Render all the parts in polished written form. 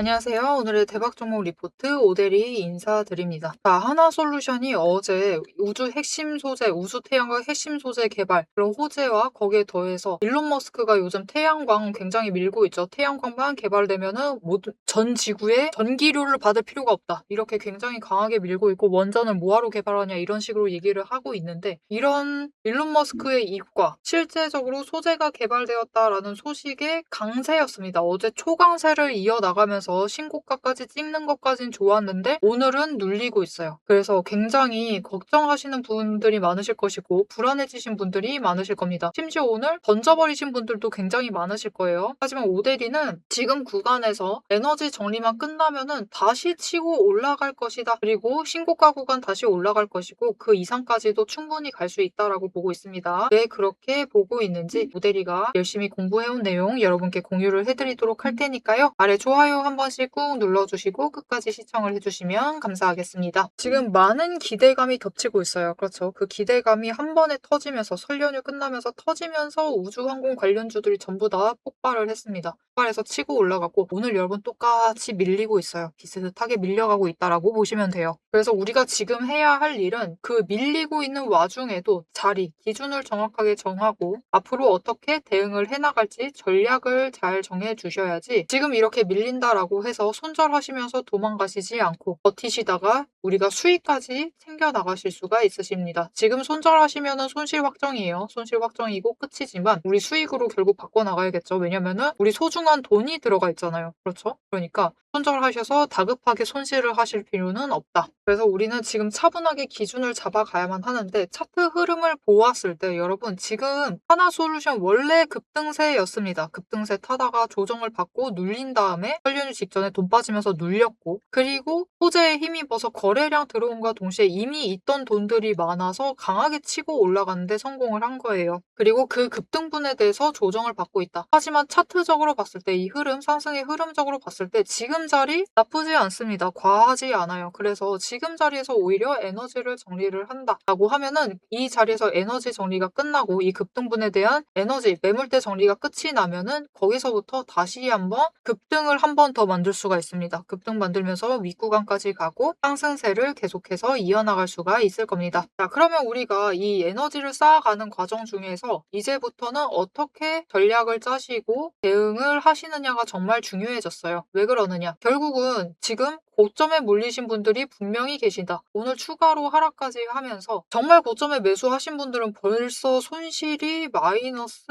안녕하세요. 오늘의 대박 종목 리포트 오대리 인사드립니다. 자, 하나솔루션이 어제 우주 핵심 소재, 우주 태양광 핵심 소재 개발, 그런 호재와 거기에 더해서 일론 머스크가 요즘 태양광 굉장히 밀고 있죠. 태양광만 개발되면은 모든 전 지구에 전기료를 받을 필요가 없다. 이렇게 굉장히 강하게 밀고 있고 원전을 뭐하러 개발하냐 이런 식으로 얘기를 하고 있는데 이런 일론 머스크의 이익과 실제적으로 소재가 개발되었다라는 소식의 강세였습니다. 어제 초강세를 이어나가면서 신고가까지 찍는 것까진 좋았는데 오늘은 눌리고 있어요. 그래서 굉장히 걱정하시는 분들이 많으실 것이고 불안해지신 분들이 많으실 겁니다. 심지어 오늘 던져버리신 분들도 굉장히 많으실 거예요. 하지만 오데리는 지금 구간에서 에너지 정리만 끝나면은 다시 치고 올라갈 것이다. 그리고 신고가 구간 다시 올라갈 것이고 그 이상까지도 충분히 갈 수 있다라고 보고 있습니다. 왜 그렇게 보고 있는지 오데리가 열심히 공부해온 내용 여러분께 공유를 해드리도록 할 테니까요. 아래 좋아요 한 번씩 꾹 눌러주시고 끝까지 시청을 해주시면 감사하겠습니다. 지금 많은 기대감이 겹치고 있어요. 그렇죠. 그 기대감이 한 번에 터지면서 설 연휴 끝나면서 터지면서 우주항공 관련주들이 전부 다 폭발을 했습니다. 폭발해서 치고 올라가고 오늘 여러분 똑같이 밀리고 있어요. 비슷하게 밀려가고 있다라고 보시면 돼요. 그래서 우리가 지금 해야 할 일은 그 밀리고 있는 와중에도 자리, 기준을 정확하게 정하고 앞으로 어떻게 대응을 해나갈지 전략을 잘 정해 주셔야지 지금 이렇게 밀린다라고 해서 손절하시면서 도망가시지 않고 버티시다가 우리가 수익까지 챙겨 나가실 수가 있으십니다. 지금 손절하시면은 손실 확정이에요. 손실 확정이고 끝이지만 우리 수익으로 결국 바꿔 나가야겠죠. 왜냐면은 우리 소중한 돈이 들어가 있잖아요. 그렇죠? 그러니까 손절하셔서 다급하게 손실을 하실 필요는 없다. 그래서 우리는 지금 차분하게 기준을 잡아가야만 하는데 차트 흐름을 보았을 때 여러분 지금 하나솔루션 원래 급등세였습니다. 급등세 타다가 조정을 받고 눌린 다음에 설 연휴 직전에 돈 빠지면서 눌렸고 그리고 호재에 힘입어서 거래량 들어온과 동시에 이미 있던 돈들이 많아서 강하게 치고 올라가는데 성공을 한 거예요. 그리고 그 급등분에 대해서 조정을 받고 있다. 하지만 차트적으로 봤을 때 이 흐름, 상승의 흐름적으로 봤을 때 지금 자리 나쁘지 않습니다. 과하지 않아요. 그래서 지금 자리에서 오히려 에너지를 정리를 한다라고 하면은 이 자리에서 에너지 정리가 끝나고 이 급등분에 대한 에너지, 매물대 정리가 끝이 나면은 거기서부터 다시 한번 급등을 한 번 더 만들 수가 있습니다. 급등 만들면서 윗구간까지 가고 상승세를 계속해서 이어나갈 수가 있을 겁니다. 자, 그러면 우리가 이 에너지를 쌓아가는 과정 중에서 이제부터는 어떻게 전략을 짜시고 대응을 하시느냐가 정말 중요해졌어요. 왜 그러느냐? 결국은 지금 고점에 몰리신 분들이 분명히 계신다. 오늘 추가로 하락까지 하면서 정말 고점에 매수하신 분들은 벌써 손실이 마이너스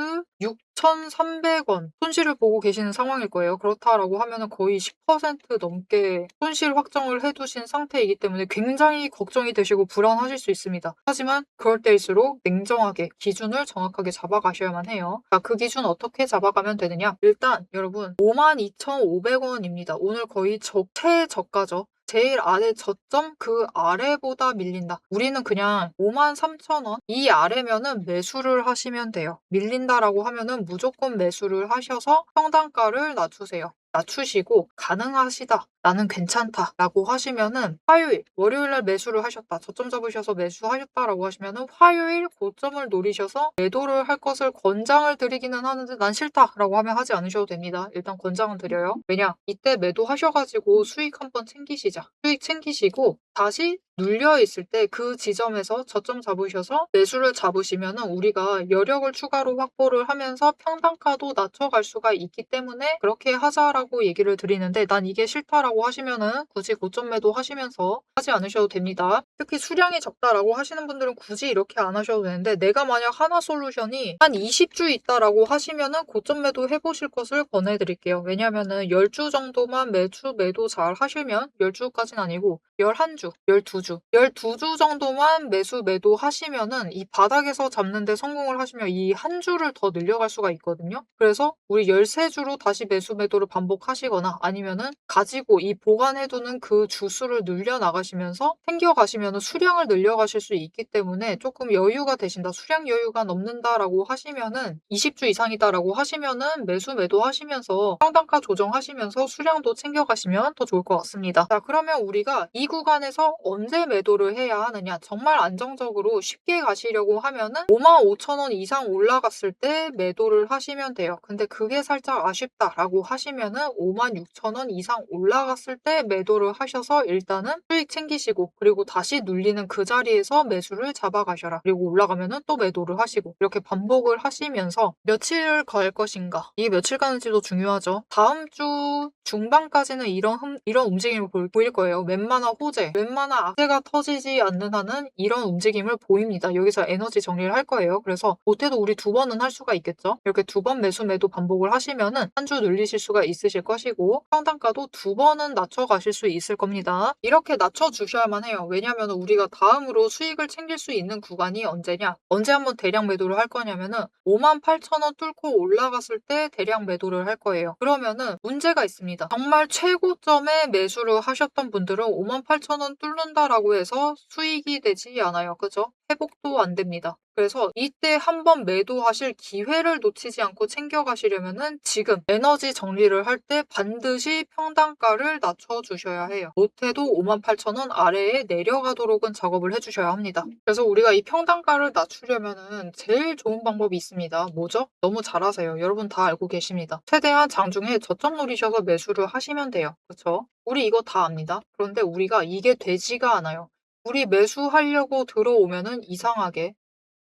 6,300원 손실을 보고 계시는 상황일 거예요. 그렇다라고 하면 거의 10% 넘게 손실 확정을 해두신 상태이기 때문에 굉장히 걱정이 되시고 불안하실 수 있습니다. 하지만 그럴 때일수록 냉정하게 기준을 정확하게 잡아가셔야만 해요. 자, 그 기준 어떻게 잡아가면 되느냐? 일단 여러분 52,500원입니다. 오늘 거의 최저가죠. 제일 아래 저점 그 아래보다 밀린다. 우리는 그냥 53,000원 이 아래면은 매수를 하시면 돼요. 밀린다라고 하면은 무조건 매수를 하셔서 평단가를 낮추세요. 낮추시고 가능하시다. 나는 괜찮다. 라고 하시면은 화요일, 월요일날 매수를 하셨다. 저점 잡으셔서 매수하셨다라고 하시면은 화요일 고점을 노리셔서 매도를 할 것을 권장을 드리기는 하는데 난 싫다라고 하면 하지 않으셔도 됩니다. 일단 권장은 드려요. 왜냐? 이때 매도하셔가지고 수익 한번 챙기시자. 수익 챙기시고 다시 눌려 있을 때 그 지점에서 저점 잡으셔서 매수를 잡으시면은 우리가 여력을 추가로 확보를 하면서 평단가도 낮춰갈 수가 있기 때문에 그렇게 하자라고 얘기를 드리는데 난 이게 싫다라고 하시면은 굳이 고점 매도 하시면서 하지 않으셔도 됩니다. 특히 수량이 적다라고 하시는 분들은 굳이 이렇게 안 하셔도 되는데 내가 만약 하나솔루션이 한 20주 있다라고 하시면은 고점 매도 해보실 것을 권해드릴게요. 왜냐면은 10주 정도만 매도 잘 하시면 10주까지는 아니고 11주, 12주, 12주 정도만 매도 하시면은 이 바닥에서 잡는데 성공을 하시면 이 한 주를 더 늘려갈 수가 있거든요. 그래서 우리 13주로 다시 매도를 반복하시거나 아니면은 가지고 이 보관해두는 그 주수를 늘려 나가시면서 챙겨가시면은 수량을 늘려가실 수 있기 때문에 조금 여유가 되신다. 수량 여유가 넘는다라고 하시면은 20주 이상이다라고 하시면은 매도 하시면서 평단가 조정하시면서 수량도 챙겨가시면 더 좋을 것 같습니다. 자, 그러면 우리가 이 구간에서 그래서 언제 매도를 해야 하느냐? 정말 안정적으로 쉽게 가시려고 하면은 55,000원 이상 올라갔을 때 매도를 하시면 돼요. 근데 그게 살짝 아쉽다라고 하시면은 56,000원 이상 올라갔을 때 매도를 하셔서 일단은 수익 챙기시고, 그리고 다시 눌리는 그 자리에서 매수를 잡아가셔라. 그리고 올라가면은 또 매도를 하시고, 이렇게 반복을 하시면서 며칠을 갈 것인가? 이게 며칠 가는지도 중요하죠. 다음 주 중반까지는 이런 움직임을 보일 거예요. 웬만한 호재, 웬만한 악재가 터지지 않는 한은 이런 움직임을 보입니다. 여기서 에너지 정리를 할 거예요. 그래서 못해도 우리 2번은 할 수가 있겠죠. 이렇게 2번 매수 매도 반복을 하시면은 한 주 늘리실 수가 있으실 것이고, 평단가도 2번은 낮춰가실 수 있을 겁니다. 이렇게 낮춰주셔야만 해요. 왜냐하면 우리가 다음으로 수익을 챙길 수 있는 구간이 언제냐? 언제 한번 대량 매도를 할 거냐면은 58,000원 뚫고 올라갔을 때 대량 매도를 할 거예요. 그러면은 문제가 있습니다. 정말 최고점에 매수를 하셨던 분들은 58,000원 뚫는다라고 해서 수익이 되지 않아요. 그죠? 회복도 안 됩니다. 그래서 이때 한번 매도하실 기회를 놓치지 않고 챙겨가시려면은 지금 에너지 정리를 할 때 반드시 평단가를 낮춰주셔야 해요. 못해도 58,000원 아래에 내려가도록은 작업을 해주셔야 합니다. 그래서 우리가 이 평단가를 낮추려면은 제일 좋은 방법이 있습니다. 뭐죠? 너무 잘하세요. 여러분 다 알고 계십니다. 최대한 장중에 저점 노리셔서 매수를 하시면 돼요. 그렇죠? 우리 이거 다 압니다. 그런데 우리가 이게 되지가 않아요. 우리 매수하려고 들어오면은 이상하게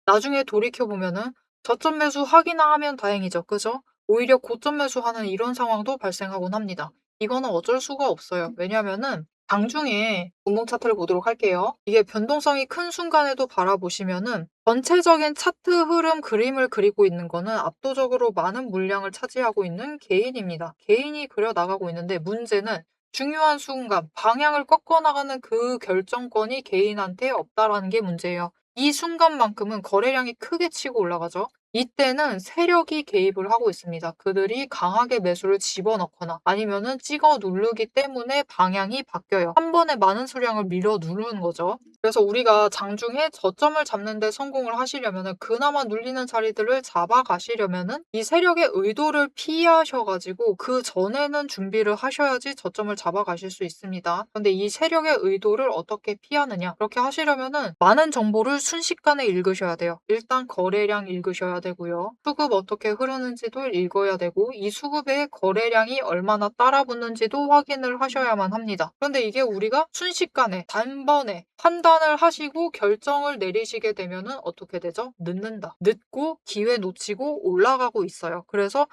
나중에 돌이켜보면은 저점 매수 하기나 하면 다행이죠. 그죠? 오히려 고점 매수하는 이런 상황도 발생하곤 합니다. 이거는 어쩔 수가 없어요. 왜냐면은 장중에 분봉 차트를 보도록 할게요. 이게 변동성이 큰 순간에도 바라보시면은 전체적인 차트 흐름 그림을 그리고 있는 거는 압도적으로 많은 물량을 차지하고 있는 개인입니다. 개인이 그려 나가고 있는데 문제는 중요한 순간 방향을 꺾어 나가는 그 결정권이 개인한테 없다라는 게 문제예요. 이 순간만큼은 거래량이 크게 치고 올라가죠. 이때는 세력이 개입을 하고 있습니다. 그들이 강하게 매수를 집어넣거나 아니면은 찍어 누르기 때문에 방향이 바뀌어요. 한 번에 많은 수량을 밀어 누르는 거죠. 그래서 우리가 장중에 저점을 잡는 데 성공을 하시려면은 그나마 눌리는 자리들을 잡아가시려면은 이 세력의 의도를 피하셔가지고 그 전에는 준비를 하셔야지 저점을 잡아가실 수 있습니다. 그런데 이 세력의 의도를 어떻게 피하느냐? 그렇게 하시려면은 많은 정보를 순식간에 읽으셔야 돼요. 일단 거래량 읽으셔야 되고요. 수급 어떻게 흐르는지도 읽어야 되고 이 수급의 거래량이 얼마나 따라붙는지도 확인을 하셔야만 합니다. 그런데 이게 우리가 순식간에 단번에 판단을 하시고 결정을 내리시게 되면은 어떻게 되죠? 늦는다. 늦고 기회 놓치고 올라가고 있어요. 그래서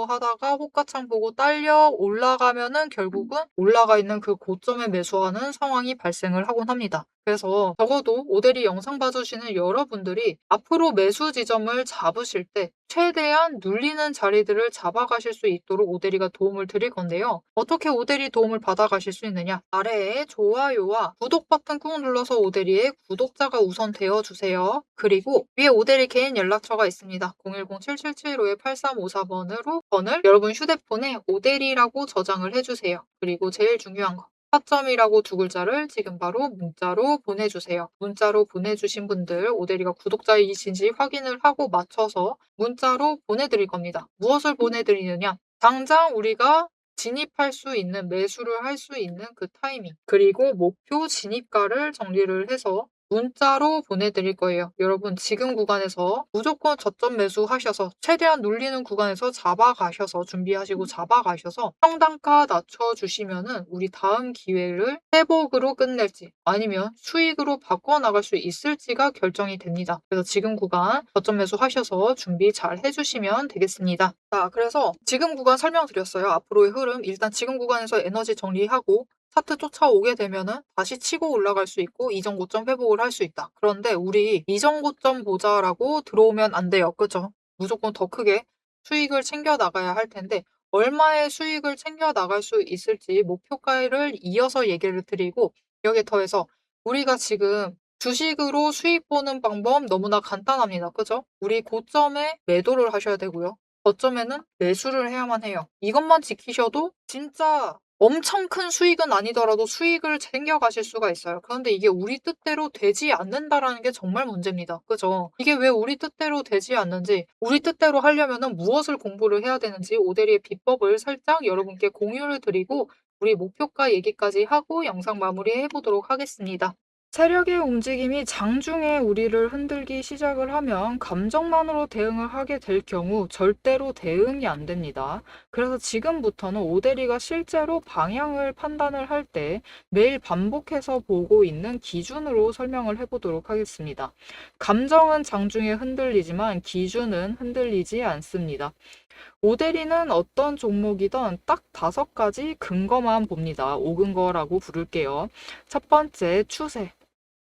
하다가 호가창 보고 딸려 올라가면은 결국은 올라가 있는 그 고점에 매수하는 상황이 발생을 하곤 합니다. 그래서 적어도 오데리 영상 봐주시는 여러분들이 앞으로 매수 지점을 잡으실 때 최대한 눌리는 자리들을 잡아가실 수 있도록 오데리가 도움을 드릴 건데요. 어떻게 오데리 도움을 받아가실 수 있느냐? 아래에 좋아요와 구독 버튼 꾹 눌러서 오데리의 구독자가 우선 되어주세요. 그리고 위에 오데리 개인 연락처가 있습니다. 010-7775-8354번으로 여러분 휴대폰에 오데리라고 저장을 해주세요. 그리고 제일 중요한 거. 타점이라고 2글자를 지금 바로 문자로 보내주세요. 문자로 보내주신 분들 오데리가 구독자이신지 확인을 하고 맞춰서 문자로 보내드릴 겁니다. 무엇을 보내드리느냐? 당장 우리가 진입할 수 있는, 매수를 할 수 있는 그 타이밍, 그리고 목표 진입가를 정리를 해서 문자로 보내드릴 거예요. 여러분 지금 구간에서 무조건 저점 매수하셔서 최대한 눌리는 구간에서 잡아가셔서 준비하시고 잡아가셔서 평단가 낮춰주시면은 우리 다음 기회를 회복으로 끝낼지 아니면 수익으로 바꿔나갈 수 있을지가 결정이 됩니다. 그래서 지금 구간 저점 매수하셔서 준비 잘 해주시면 되겠습니다. 자, 그래서 지금 구간 설명드렸어요. 앞으로의 흐름 일단 지금 구간에서 에너지 정리하고 차트 쫓아오게 되면은 다시 치고 올라갈 수 있고 이전 고점 회복을 할 수 있다. 그런데 우리 이전 고점 보자라고 들어오면 안 돼요. 그죠? 무조건 더 크게 수익을 챙겨 나가야 할 텐데 얼마의 수익을 챙겨 나갈 수 있을지 목표가를 이어서 얘기를 드리고 여기에 더해서 우리가 지금 주식으로 수익 보는 방법 너무나 간단합니다. 그죠? 우리 고점에 매도를 하셔야 되고요. 저점에는 매수를 해야만 해요. 이것만 지키셔도 진짜 엄청 큰 수익은 아니더라도 수익을 챙겨가실 수가 있어요. 그런데 이게 우리 뜻대로 되지 않는다라는 게 정말 문제입니다. 그죠? 이게 왜 우리 뜻대로 되지 않는지, 우리 뜻대로 하려면은 무엇을 공부를 해야 되는지 오데리의 비법을 살짝 여러분께 공유를 드리고 우리 목표가 얘기까지 하고 영상 마무리해 보도록 하겠습니다. 세력의 움직임이 장중에 우리를 흔들기 시작을 하면 감정만으로 대응을 하게 될 경우 절대로 대응이 안 됩니다. 그래서 지금부터는 오대리가 실제로 방향을 판단을 할 때 매일 반복해서 보고 있는 기준으로 설명을 해보도록 하겠습니다. 감정은 장중에 흔들리지만 기준은 흔들리지 않습니다. 오대리는 어떤 종목이든 딱 5가지 근거만 봅니다. 5근거라고 부를게요. 첫 번째, 추세.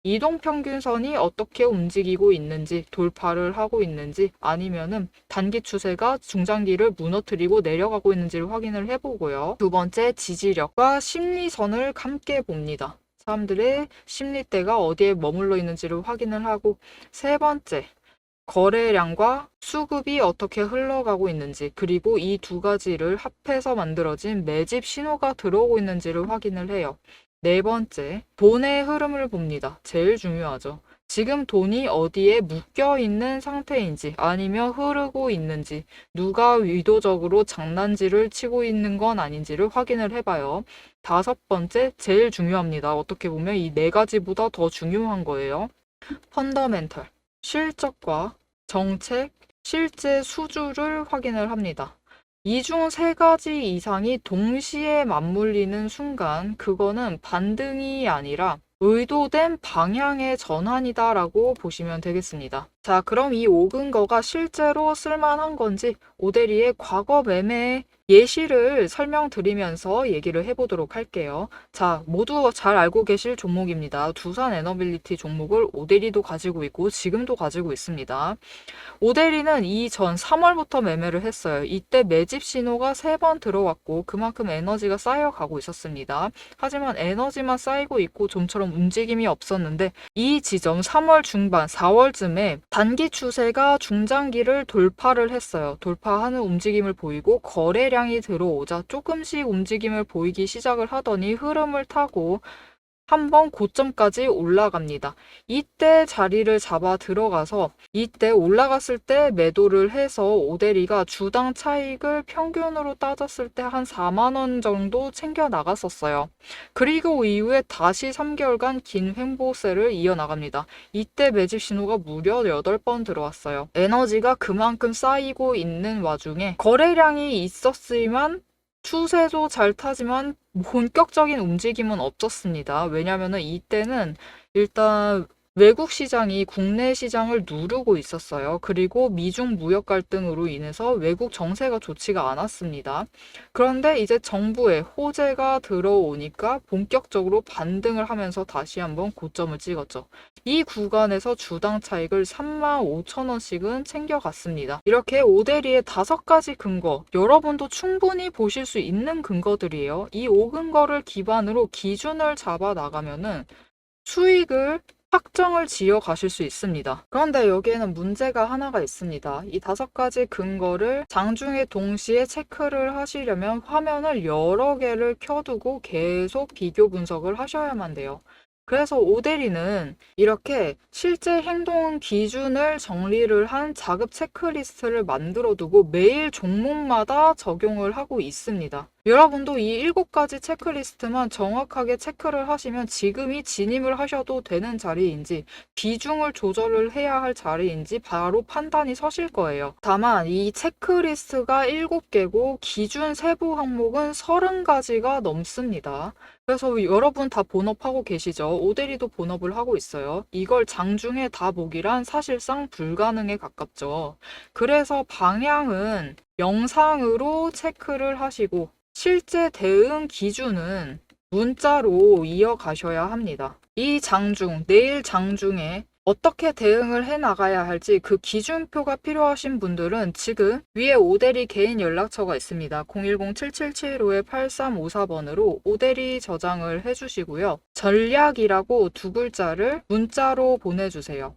이동평균선이 어떻게 움직이고 있는지, 돌파를 하고 있는지, 아니면은 단기 추세가 중장기를 무너뜨리고 내려가고 있는지를 확인을 해보고요. 두 번째, 지지력과 심리선을 함께 봅니다. 사람들의 심리대가 어디에 머물러 있는지를 확인을 하고, 세 번째, 거래량과 수급이 어떻게 흘러가고 있는지, 그리고 이 2가지를 합해서 만들어진 매집 신호가 들어오고 있는지를 확인을 해요. 네 번째, 돈의 흐름을 봅니다. 제일 중요하죠. 지금 돈이 어디에 묶여 있는 상태인지, 아니면 흐르고 있는지, 누가 의도적으로 장난질을 치고 있는 건 아닌지를 확인을 해봐요. 다섯 번째, 제일 중요합니다. 어떻게 보면 이 4가지보다 더 중요한 거예요. 펀더멘털. 실적과 정책, 실제 수주를 확인을 합니다. 이 중 3가지 이상이 동시에 맞물리는 순간 그거는 반등이 아니라 의도된 방향의 전환이다라고 보시면 되겠습니다. 자, 그럼 이 5근거가 실제로 쓸만한 건지 오대리의 과거 매매 예시를 설명드리면서 얘기를 해보도록 할게요. 자, 모두 잘 알고 계실 종목입니다. 두산 에너빌리티 종목을 오대리도 가지고 있고 지금도 가지고 있습니다. 오대리는 이전 3월부터 매매를 했어요. 이때 매집 신호가 3번 들어왔고 그만큼 에너지가 쌓여가고 있었습니다. 하지만 에너지만 쌓이고 있고 좀처럼 움직임이 없었는데 이 지점 3월 중반, 4월쯤에 단기 추세가 중장기를 돌파를 했어요. 돌파하는 움직임을 보이고 거래량이 들어오자 조금씩 움직임을 보이기 시작을 하더니 흐름을 타고 한번 고점까지 올라갑니다. 이때 자리를 잡아 들어가서 이때 올라갔을 때 매도를 해서 오대리가 주당 차익을 평균으로 따졌을 때 한 4만 원 정도 챙겨 나갔었어요. 그리고 이후에 다시 3개월간 긴 횡보세를 이어나갑니다. 이때 매집 신호가 무려 8번 들어왔어요. 에너지가 그만큼 쌓이고 있는 와중에 거래량이 있었지만 추세도 잘 타지만 본격적인 움직임은 없었습니다. 왜냐하면 이때는 일단 외국 시장이 국내 시장을 누르고 있었어요. 그리고 미중 무역 갈등으로 인해서 외국 정세가 좋지가 않았습니다. 그런데 이제 정부의 호재가 들어오니까 본격적으로 반등을 하면서 다시 한번 고점을 찍었죠. 이 구간에서 주당 차익을 35,000원씩은 챙겨갔습니다. 이렇게 오대리의 5가지 근거, 여러분도 충분히 보실 수 있는 근거들이에요. 이 5근거를 기반으로 기준을 잡아 나가면은 수익을 확정을 지어 가실 수 있습니다. 그런데 여기에는 문제가 하나가 있습니다. 이 5가지 근거를 장중에 동시에 체크를 하시려면 화면을 여러 개를 켜두고 계속 비교 분석을 하셔야만 돼요. 그래서 오대리는 이렇게 실제 행동 기준을 정리를 한 자급 체크리스트를 만들어 두고 매일 종목마다 적용을 하고 있습니다. 여러분도 이 7가지 체크리스트만 정확하게 체크를 하시면 지금이 진입을 하셔도 되는 자리인지 비중을 조절을 해야 할 자리인지 바로 판단이 서실 거예요. 다만 이 체크리스트가 7개고 기준 세부 항목은 30가지가 넘습니다. 그래서 여러분 다 본업하고 계시죠? 오대리도 본업을 하고 있어요. 이걸 장중에 다 보기란 사실상 불가능에 가깝죠. 그래서 방향은 영상으로 체크를 하시고 실제 대응 기준은 문자로 이어가셔야 합니다. 이 장중, 내일 장중에 어떻게 대응을 해 나가야 할지 그 기준표가 필요하신 분들은 지금 위에 오대리 개인 연락처가 있습니다. 010-7775-8354번으로 오대리 저장을 해주시고요. 전략이라고 2글자를 문자로 보내주세요.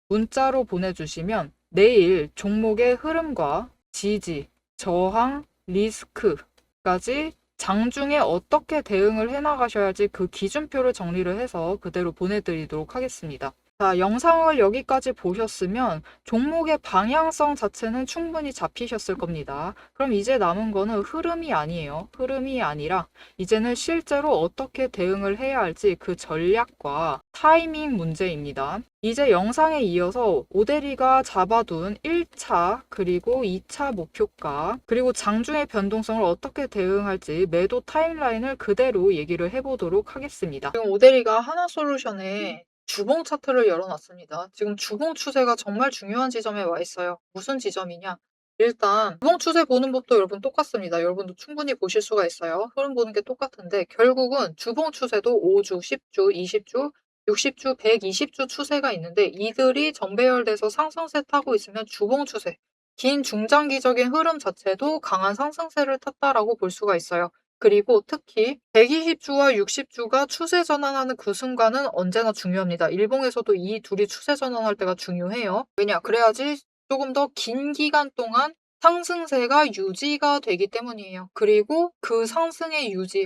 문자로 보내주시면 내일 종목의 흐름과 지지, 저항, 리스크까지 장중에 어떻게 대응을 해나가셔야지 그 기준표를 정리를 해서 그대로 보내드리도록 하겠습니다. 자, 영상을 여기까지 보셨으면 종목의 방향성 자체는 충분히 잡히셨을 겁니다. 그럼 이제 남은 거는 흐름이 아니에요. 흐름이 아니라 이제는 실제로 어떻게 대응을 해야 할지 그 전략과 타이밍 문제입니다. 이제 영상에 이어서 오데리가 잡아둔 1차 그리고 2차 목표가 그리고 장중의 변동성을 어떻게 대응할지 매도 타임라인을 그대로 얘기를 해보도록 하겠습니다. 지금 오데리가 하나솔루션에 주봉 차트를 열어놨습니다. 지금 주봉 추세가 정말 중요한 지점에 와 있어요. 무슨 지점이냐? 일단 주봉 추세 보는 법도 여러분 똑같습니다. 여러분도 충분히 보실 수가 있어요. 흐름 보는 게 똑같은데 결국은 주봉 추세도 5주, 10주, 20주, 60주, 120주 추세가 있는데 이들이 정배열돼서 상승세 타고 있으면 주봉 추세, 긴 중장기적인 흐름 자체도 강한 상승세를 탔다라고 볼 수가 있어요. 그리고 특히 120주와 60주가 추세 전환하는 그 순간은 언제나 중요합니다. 일봉에서도 이 둘이 추세 전환할 때가 중요해요. 왜냐? 그래야지 조금 더 긴 기간 동안 상승세가 유지가 되기 때문이에요. 그리고 그 상승의 유지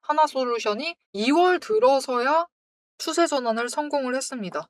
하나솔루션이 2월 들어서야 추세 전환을 성공을 했습니다.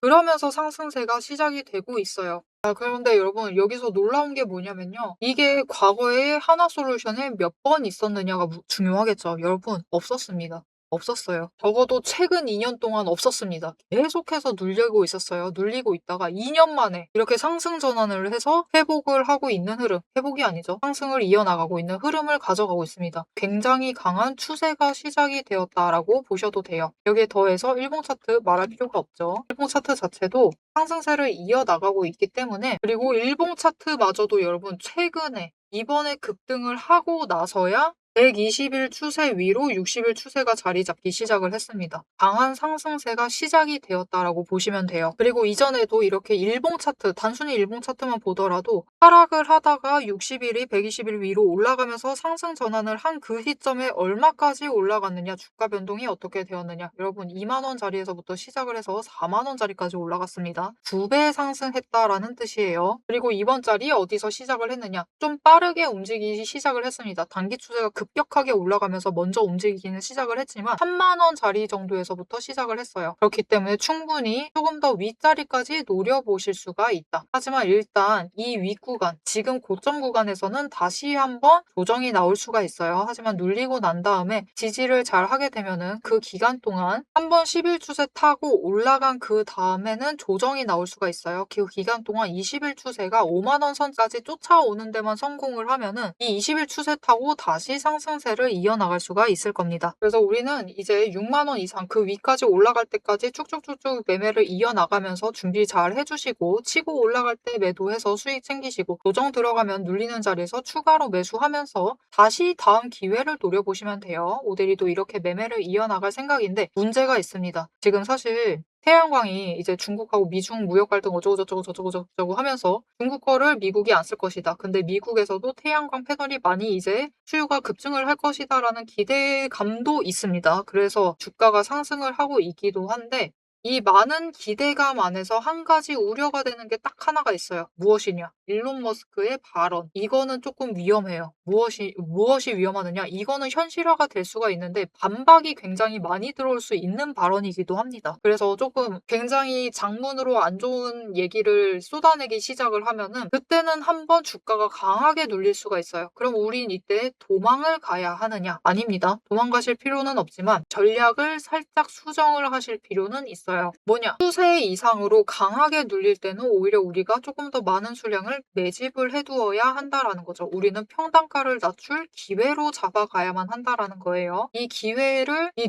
그러면서 상승세가 시작이 되고 있어요. 그런데 여러분 여기서 놀라운 게 뭐냐면요. 이게 과거에 하나솔루션에 몇 번 있었느냐가 중요하겠죠. 여러분 없었습니다. 없었어요. 적어도 최근 2년 동안 없었습니다. 계속해서 눌리고 있었어요. 눌리고 있다가 2년 만에 이렇게 상승 전환을 해서 회복을 하고 있는 흐름, 회복이 아니죠. 상승을 이어나가고 있는 흐름을 가져가고 있습니다. 굉장히 강한 추세가 시작이 되었다라고 보셔도 돼요. 여기에 더해서 일봉 차트 말할 필요가 없죠. 일봉 차트 자체도 상승세를 이어나가고 있기 때문에 그리고 일봉 차트마저도 여러분 최근에 이번에 급등을 하고 나서야 120일 추세 위로 60일 추세가 자리 잡기 시작을 했습니다. 강한 상승세가 시작이 되었다라고 보시면 돼요. 그리고 이전에도 이렇게 일봉 차트, 단순히 일봉 차트만 보더라도 하락을 하다가 60일이 120일 위로 올라가면서 상승 전환을 한 그 시점에 얼마까지 올라갔느냐, 주가 변동이 어떻게 되었느냐. 여러분 2만 원 자리에서부터 시작을 해서 4만 원 자리까지 올라갔습니다. 2배 상승했다라는 뜻이에요. 그리고 이번 자리 어디서 시작을 했느냐. 좀 빠르게 움직이기 시작을 했습니다. 단기 추세가 급격하게 올라가면서 먼저 움직이기는 시작을 했지만 3만 원 자리 정도에서부터 시작을 했어요. 그렇기 때문에 충분히 조금 더 윗자리까지 노려보실 수가 있다. 하지만 일단 이 윗구간, 지금 고점 구간에서는 다시 한번 조정이 나올 수가 있어요. 하지만 눌리고 난 다음에 지지를 잘 하게 되면은 그 기간 동안 한번 10일 추세 타고 올라간 그 다음에는 조정이 나올 수가 있어요. 그 기간 동안 20일 추세가 5만 원 선까지 쫓아오는 데만 성공을 하면은 이 20일 추세 타고 다시 상승세를 이어나갈 수가 있을 겁니다. 그래서 우리는 이제 6만 원 이상 그 위까지 올라갈 때까지 쭉쭉쭉쭉 매매를 이어나가면서 준비 잘 해주시고 치고 올라갈 때 매도해서 수익 챙기시고 조정 들어가면 눌리는 자리에서 추가로 매수하면서 다시 다음 기회를 노려보시면 돼요. 오데리도 이렇게 매매를 이어나갈 생각인데 문제가 있습니다. 지금 사실 태양광이 이제 중국하고 미중 무역 갈등 어쩌고저쩌고 하면서 중국 거를 미국이 안 쓸 것이다. 근데 미국에서도 태양광 패널이 많이 이제 수요가 급증을 할 것이다라는 기대감도 있습니다. 그래서 주가가 상승을 하고 있기도 한데 이 많은 기대감 안에서 한 가지 우려가 되는 게 딱 하나가 있어요. 무엇이냐? 일론 머스크의 발언. 이거는 조금 위험해요. 무엇이 위험하느냐? 이거는 현실화가 될 수가 있는데 반박이 굉장히 많이 들어올 수 있는 발언이기도 합니다. 그래서 조금 굉장히 장문으로 안 좋은 얘기를 쏟아내기 시작을 하면은 그때는 한번 주가가 강하게 눌릴 수가 있어요. 그럼 우린 이때 도망을 가야 하느냐? 아닙니다. 도망가실 필요는 없지만 전략을 살짝 수정을 하실 필요는 있어요. 뭐냐? 추세 이상으로 강하게 눌릴 때는 오히려 우리가 조금 더 많은 수량을 매집을 해두어야 한다라는 거죠. 우리는 평단가를 낮출 기회로 잡아가야만 한다라는 거예요. 이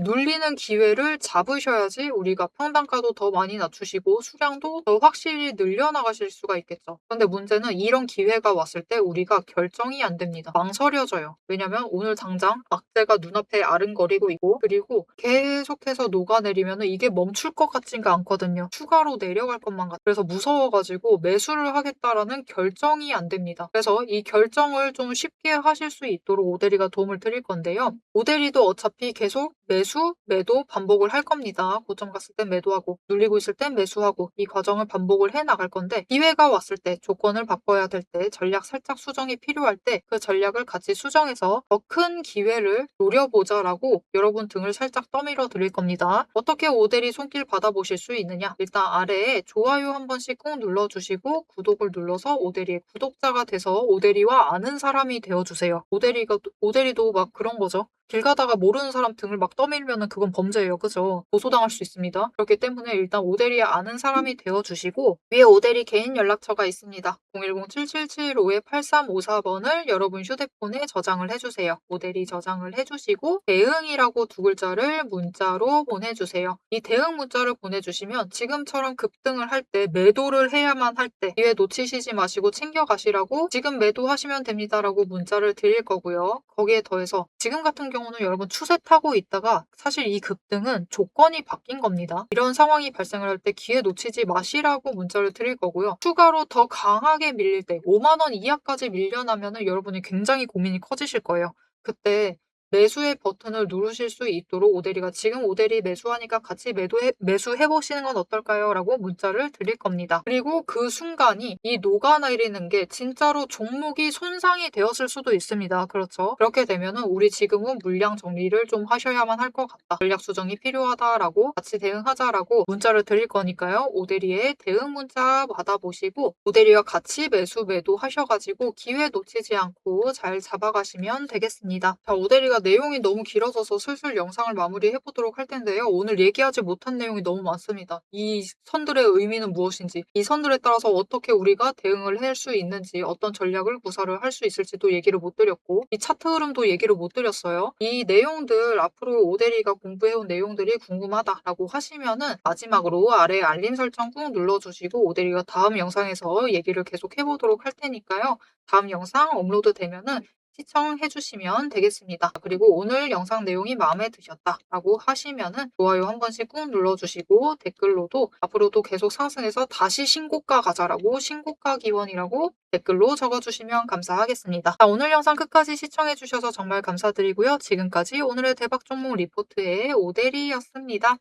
눌리는 기회를 잡으셔야지 우리가 평단가도 더 많이 낮추시고 수량도 더 확실히 늘려나가실 수가 있겠죠. 그런데 문제는 이런 기회가 왔을 때 우리가 결정이 안 됩니다. 망설여져요. 왜냐면 오늘 당장 악재가 눈앞에 아른거리고 있고 그리고 계속해서 녹아내리면 이게 멈출 것 같지가 않거든요. 추가로 내려갈 것만 같아요. 그래서 무서워가지고 매수를 하겠다라는 결정이 안 됩니다. 그래서 이 결정을 좀 쉽게 하실 수 있도록 오데리가 도움을 드릴 건데요. 오데리도 어차피 계속 매수, 매도 반복을 할 겁니다. 고점 갔을 땐 매도하고 눌리고 있을 땐 매수하고 이 과정을 반복을 해 나갈 건데 기회가 왔을 때 조건을 바꿔야 될 때 전략 살짝 수정이 필요할 때 그 전략을 같이 수정해서 더 큰 기회를 노려보자라고 여러분 등을 살짝 떠밀어 드릴 겁니다. 어떻게 오대리 손길 받아보실 수 있느냐? 일단 아래에 좋아요 한 번씩 꼭 눌러주시고 구독을 눌러서 오대리의 구독자가 돼서 오대리와 아는 사람이 되어주세요. 오대리도 막 그런 거죠. 길 가다가 모르는 사람 등을 막 떠밀면은 그건 범죄예요. 그죠? 고소당할 수 있습니다. 그렇기 때문에 일단 오대리에 아는 사람이 되어주시고 위에 오대리 개인 연락처가 있습니다. 010-7775-8354번을 여러분 휴대폰에 저장을 해주세요. 오대리 저장을 해주시고 대응이라고 두 글자를 문자로 보내주세요. 이 대응 문자를 보내주시면 지금처럼 급등을 할 때 매도를 해야만 할 때 기회 놓치시지 마시고 챙겨가시라고 지금 매도하시면 됩니다라고 문자를 드릴 거고요. 거기에 더해서 지금 같은 경우는 여러분 추세 타고 있다가 사실 이 급등은 조건이 바뀐 겁니다. 이런 상황이 발생을 할 때 기회 놓치지 마시라고 문자를 드릴 거고요. 추가로 더 강하게 밀릴 때 5만 원 이하까지 밀려나면은 여러분이 굉장히 고민이 커지실 거예요. 그때 매수의 버튼을 누르실 수 있도록 오대리가 지금 오대리 매수하니까 같이 매수해 보시는 건 어떨까요? 라고 문자를 드릴 겁니다. 그리고 그 순간이 이 녹아내리는 게 진짜로 종목이 손상이 되었을 수도 있습니다. 그렇죠? 그렇게 되면은 우리 지금은 물량 정리를 좀 하셔야만 할 것 같다. 전략 수정이 필요하다라고 같이 대응하자라고 문자를 드릴 거니까요. 오대리의 대응 문자 받아보시고 오대리와 같이 매도 하셔가지고 기회 놓치지 않고 잘 잡아가시면 되겠습니다. 자, 오대리가 내용이 너무 길어져서 슬슬 영상을 마무리해 보도록 할 텐데요. 오늘 얘기하지 못한 내용이 너무 많습니다. 이 선들의 의미는 무엇인지, 이 선들에 따라서 어떻게 우리가 대응을 할 수 있는지, 어떤 전략을 구사를 할 수 있을지도 얘기를 못 드렸고, 이 차트 흐름도 얘기를 못 드렸어요. 이 내용들 앞으로 오대리가 공부해온 내용들이 궁금하다라고 하시면은 마지막으로 아래 알림 설정 꾹 눌러주시고 오대리가 다음 영상에서 얘기를 계속 해보도록 할 테니까요. 다음 영상 업로드 되면은 시청해 주시면 되겠습니다. 그리고 오늘 영상 내용이 마음에 드셨다라고 하시면은 좋아요 한 번씩 꾹 눌러주시고 댓글로도 앞으로도 계속 상승해서 다시 신고가 가자라고 신고가 기원이라고 댓글로 적어주시면 감사하겠습니다. 자, 오늘 영상 끝까지 시청해 주셔서 정말 감사드리고요. 지금까지 오늘의 대박 종목 리포트의 오대리였습니다.